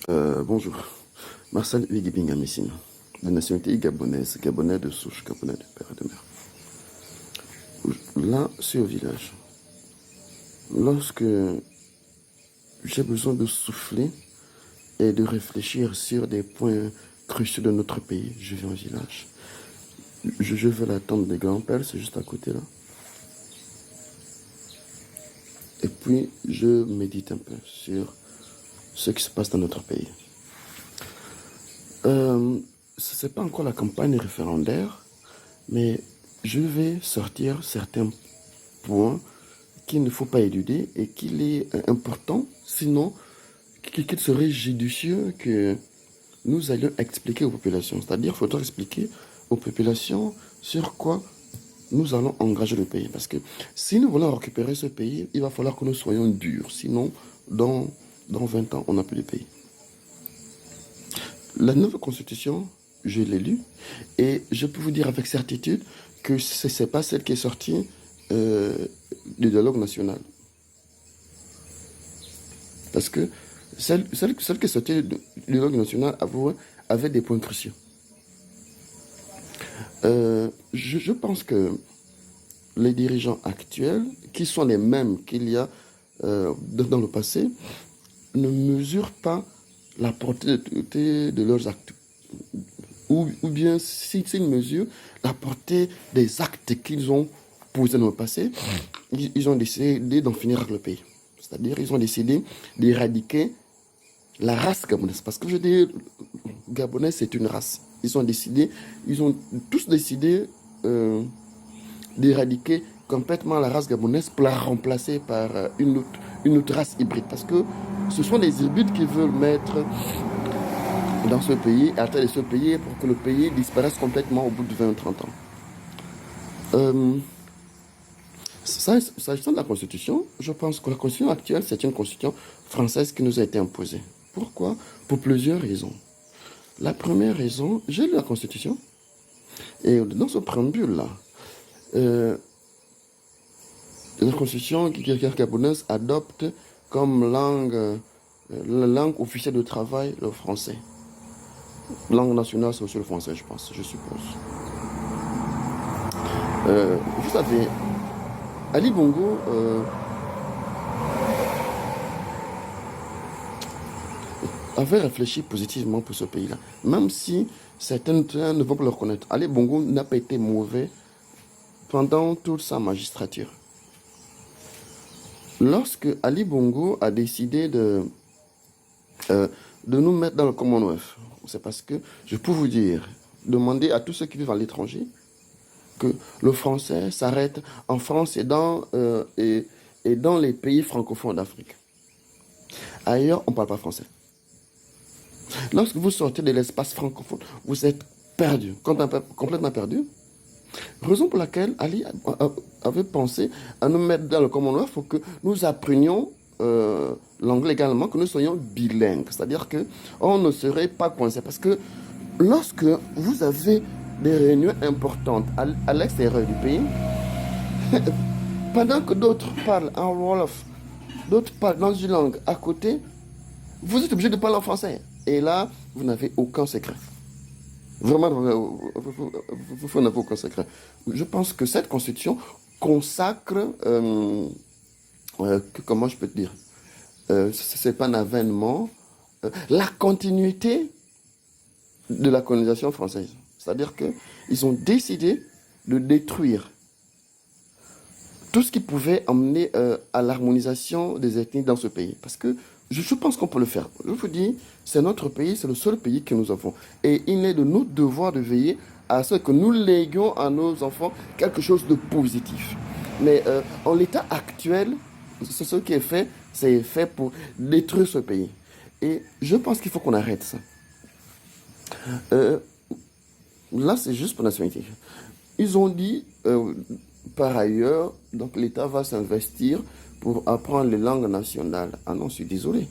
Bonjour, Marcel Wigibinga Messine, de nationalité gabonaise, gabonais de souche, gabonais de père et de mère. Là, c'est au village. Lorsque j'ai besoin de souffler et de réfléchir sur des points cruciaux de notre pays, je viens au village. Je veux la tente des grands-pères, c'est juste à côté là. Et puis, je médite un peu sur ce qui se passe dans notre pays. Ce n'est pas encore la campagne référendaire, mais je vais sortir certains points qu'il ne faut pas éluder et qu'il est important, sinon qu'il serait judicieux que nous allions expliquer aux populations. C'est-à-dire qu'il faudra expliquer aux populations sur quoi nous allons engager le pays. Parce que si nous voulons récupérer ce pays, il va falloir que nous soyons durs. Sinon, dans 20 ans, on n'a plus de pays. La nouvelle constitution, je l'ai lue et je peux vous dire avec certitude que ce n'est pas celle qui est sortie du dialogue national. Parce que celle qui est sortie du dialogue national avait des points cruciaux. Je pense que les dirigeants actuels, qui sont les mêmes qu'il y a dans le passé, ne mesurent pas la portée de leurs actes. Ou bien, s'ils mesurent la portée des actes qu'ils ont posés dans le passé, ils ont décidé d'en finir avec le pays. C'est-à-dire, ils ont décidé d'éradiquer la race gabonaise. Parce que je dis, Gabonais, c'est une race. Ils ont tous décidé d'éradiquer complètement la race gabonaise pour la remplacer par une autre race hybride. Parce que ce sont des hybrides qui veulent mettre dans ce pays, à la tête de ce pays, pour que le pays disparaisse complètement au bout de 20 ou 30 ans. S'agissant de la Constitution, je pense que la Constitution actuelle, c'est une Constitution française qui nous a été imposée. Pourquoi? Pour plusieurs raisons. La première raison, j'ai lu la Constitution, et dans ce préambule-là, la Constitution gabonaise adopte comme langue, la langue officielle de travail, le français. Langue nationale, c'est aussi le français, je pense, je suppose. Vous savez, Ali Bongo avait réfléchi positivement pour ce pays-là. Même si certains ne vont pas le reconnaître. Ali Bongo n'a pas été mauvais pendant toute sa magistrature. Lorsque Ali Bongo a décidé de nous mettre dans le Commonwealth, c'est parce que, je peux vous dire, demander à tous ceux qui vivent à l'étranger que le français s'arrête en France et dans les pays francophones d'Afrique. Ailleurs, on ne parle pas français. Lorsque vous sortez de l'espace francophone, vous êtes perdu, complètement perdu. Raison pour laquelle Ali avait pensé à nous mettre dans le Commonwealth pour que nous apprenions l'anglais également, que nous soyons bilingues. C'est-à-dire qu'on ne serait pas coincé. Parce que lorsque vous avez des réunions importantes à l'extérieur du pays, pendant que d'autres parlent en Wolof, d'autres parlent dans une langue à côté, vous êtes obligé de parler en français. Et là, vous n'avez aucun secret. Vraiment, vous n'avez aucun secret. Je pense que cette constitution consacre, comment je peux te dire, c'est pas un avènement, la continuité de la colonisation française. C'est-à-dire qu'ils ont décidé de détruire tout ce qui pouvait amener à l'harmonisation des ethnies dans ce pays. Parce que je pense qu'on peut le faire. Je vous dis, c'est notre pays, c'est le seul pays que nous avons. Et il est de notre devoir de veiller à ce que nous léguions à nos enfants quelque chose de positif. Mais en l'état actuel, ce qui est fait, c'est fait pour détruire ce pays. Et je pense qu'il faut qu'on arrête ça. Là, c'est juste pour la nationalité. Ils ont dit, par ailleurs, donc l'État va s'investir pour apprendre les langues nationales. Ah non, je suis désolé.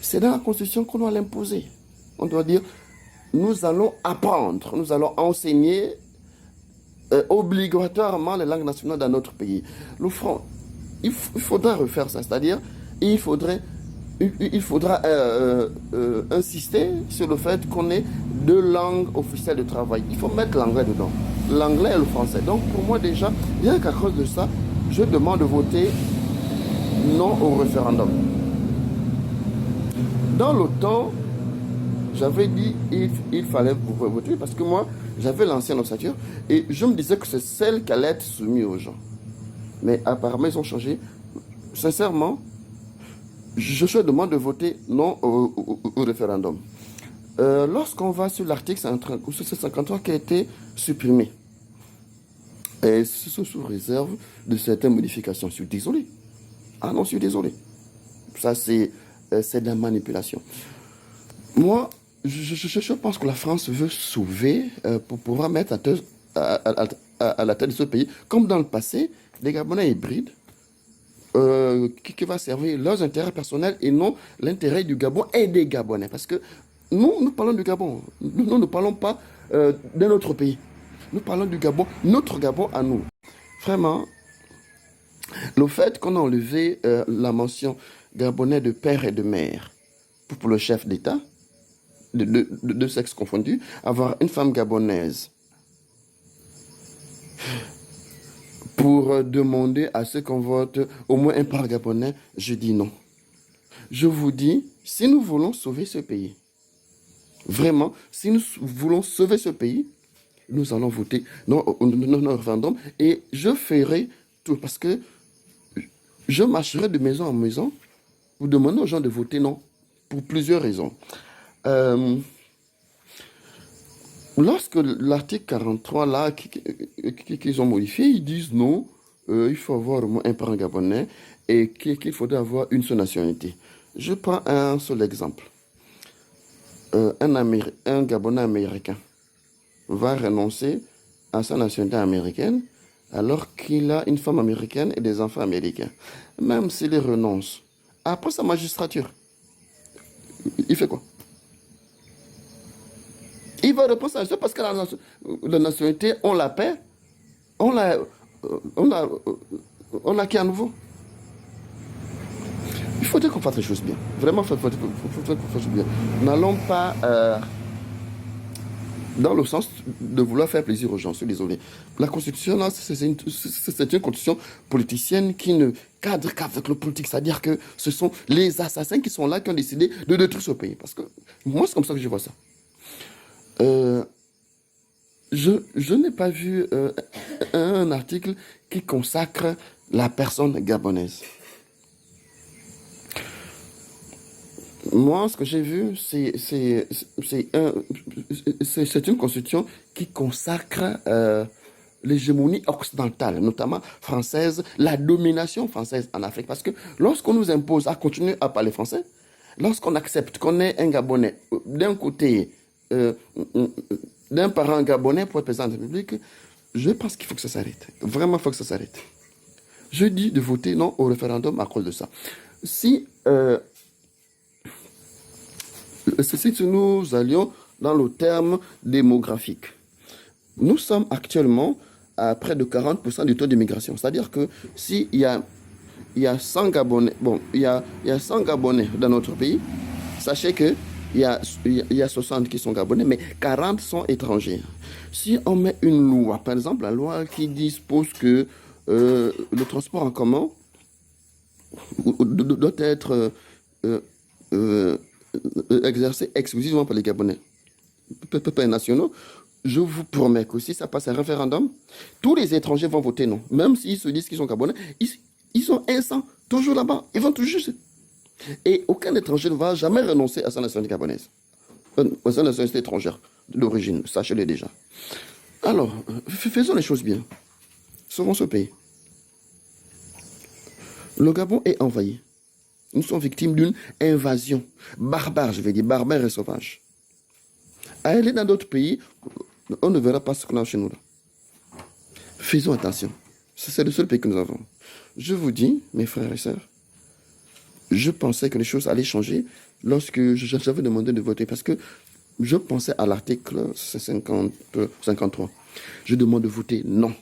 C'est dans la Constitution qu'on doit l'imposer. On doit dire, nous allons apprendre, nous allons enseigner obligatoirement les langues nationales dans notre pays. Il faudrait refaire ça, c'est-à-dire, il faudrait il faudra insister sur le fait qu'on ait deux langues officielles de travail. Il faut mettre l'anglais dedans. L'anglais et le français. Donc pour moi déjà, rien qu'à cause de ça, je demande de voter non au référendum. Dans le temps, j'avais dit il fallait voter parce que moi, j'avais l'ancienne ossature et je me disais que c'est celle qui allait être soumise aux gens. Mais apparemment, ils ont changé. Sincèrement, je demande de voter non au référendum. Lorsqu'on va sur l'article 53 qui a été supprimé, et c'est sous réserve de certaines modifications, je suis désolé. Ah non, je suis désolé. Ça, c'est de la manipulation. Moi, je pense que la France veut sauver pour pouvoir mettre à la tête de ce pays, comme dans le passé, des Gabonais hybrides qui va servir leurs intérêts personnels et non l'intérêt du Gabon et des Gabonais. Parce que nous parlons du Gabon. Nous ne parlons pas d'un autre pays. Nous parlons du Gabon, notre Gabon à nous. Vraiment, le fait qu'on a enlevé la mention Gabonais de père et de mère pour le chef d'État, de sexe confondu, avoir une femme gabonaise pour demander à ceux qu'on vote au moins un par gabonais, je dis non. Je vous dis, si nous voulons sauver ce pays, vraiment, si nous voulons sauver ce pays, nous allons voter non au référendum et je ferai tout parce que je marcherai de maison en maison pour demander aux gens de voter non pour plusieurs raisons. Lorsque l'article 43 là qu'ils ont modifié, ils disent non, il faut avoir au moins un parent gabonais et qu'il faudrait avoir une seule nationalité. Je prends un seul exemple. Un Gabonais américain va renoncer à sa nationalité américaine alors qu'il a une femme américaine et des enfants américains. Même s'il y renonce, après sa magistrature, il fait quoi? Il va reprendre sa nationalité parce que la nationalité, on la paie, on la, on la, on l'acquiert à nouveau. Il faudrait qu'on fasse les choses bien. Vraiment, il faudrait qu'on fasse les choses bien. N'allons pas dans le sens de vouloir faire plaisir aux gens. Je suis désolé. La constitution, là, c'est une constitution politicienne qui ne cadre qu'avec le politique. C'est-à-dire que ce sont les assassins qui sont là qui ont décidé de détruire ce pays. Parce que moi, c'est comme ça que je vois ça. Je n'ai pas vu un article qui consacre la personne gabonaise. Moi, ce que j'ai vu, c'est une constitution qui consacre l'hégémonie occidentale, notamment française, la domination française en Afrique. Parce que lorsqu'on nous impose à continuer à parler français, lorsqu'on accepte qu'on ait un Gabonais d'un côté, d'un parent gabonais pour être président de la République, je pense qu'il faut que ça s'arrête. Vraiment, il faut que ça s'arrête. Je dis de voter non au référendum à cause de ça. Si nous allions dans le terme démographique, nous sommes actuellement à près de 40% du taux d'immigration. C'est-à-dire que s'il y a 100 Gabonais, bon, il y a 100 Gabonais dans notre pays, sachez que il y a 60 qui sont Gabonais, mais 40 sont étrangers. Si on met une loi, par exemple, la loi qui dispose que le transport en commun doit être exercé exclusivement par les Gabonais, pas nationaux, je vous promets que si ça passe un référendum, tous les étrangers vont voter non. Même s'ils se disent qu'ils sont Gabonais, ils sont insans, toujours là-bas, ils vont toujours. Et aucun étranger ne va jamais renoncer à sa nationalité gabonaise, à sa nationalité étrangère d'origine, sachez-le déjà. Alors, faisons les choses bien. Sauvons ce pays. Le Gabon est envahi. Nous sommes victimes d'une invasion barbare, je vais dire, barbare et sauvage. À aller dans d'autres pays, on ne verra pas ce qu'on a chez nous là. Faisons attention. C'est le seul pays que nous avons. Je vous dis, mes frères et sœurs, je pensais que les choses allaient changer lorsque j'avais demandé de voter parce que je pensais à l'article 53. Je demande de voter non.